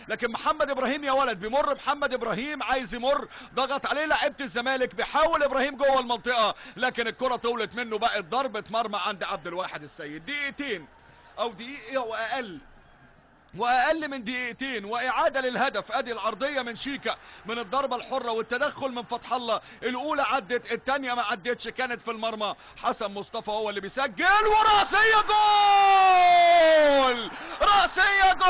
لكن محمد ابراهيم يا ولد بيمر، محمد ابراهيم عايز يمر، ضغط عليه لعيبه الزمالك، بيحاول ابراهيم جوه المنطقه لكن الكره طولت منه، بقت ضربه مرمى عند عبد الواحد السيد. دقيقتين او دقيقه واقل من دقيقتين واعاده للهدف. ادي العرضيه من شيكا من الضربه الحره والتدخل من فتح الله، الاولى عدت الثانيه ما عدتش، كانت في المرمى. حسن مصطفى هو اللي بيسجل وراسيه جول، راسيه جول.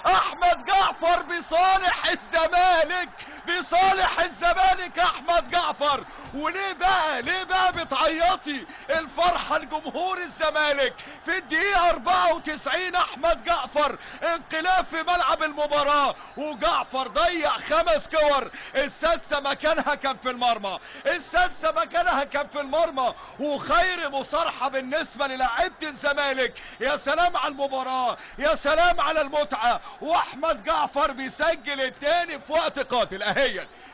احمد جعفر بصالح الزمالك، بصالح الزمالك احمد جعفر. وليه بقى بتعيطي الفرحة لجمهور الزمالك؟ في الدقيقة 94 احمد جعفر انقلاب في ملعب المباراة، وجعفر ضيع 5 كور، السادسة مكانها كان في المرمى، السادسة مكانها كان في المرمى، وخير مصارحة بالنسبة للاعيبة الزمالك. يا سلام على المباراة، يا سلام على المتعة، واحمد جعفر بيسجل الثاني في وقت قاتل.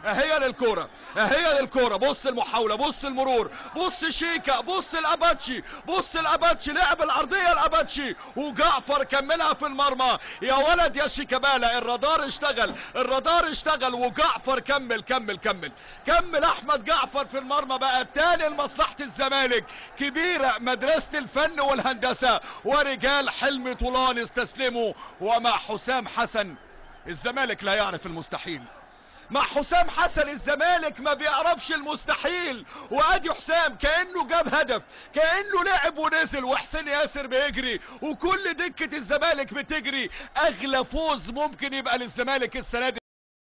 اهي للكورة، اهي للكورة. بص المحاولة، بص المرور، بص شيكا، بص الاباتشي، بص الاباتشي، لعب العرضية الاباتشي وجعفر كملها في المرمى. يا ولد يا شيكابالا، الرادار اشتغل، الرادار اشتغل، وجعفر كمل احمد جعفر في المرمى. بقى التاني لمصلحة الزمالك. كبيرة مدرسة الفن والهندسة ورجال حلمي طولان استسلموا. ومع حسام حسن الزمالك لا يعرف المستحيل، مع حسام حسن الزمالك ما بيعرفش المستحيل. وادي حسام كأنه جاب هدف، كأنه لعب ونزل، وحسين ياسر بيجري وكل دكة الزمالك بتجري. اغلى فوز ممكن يبقى للزمالك السنة دي.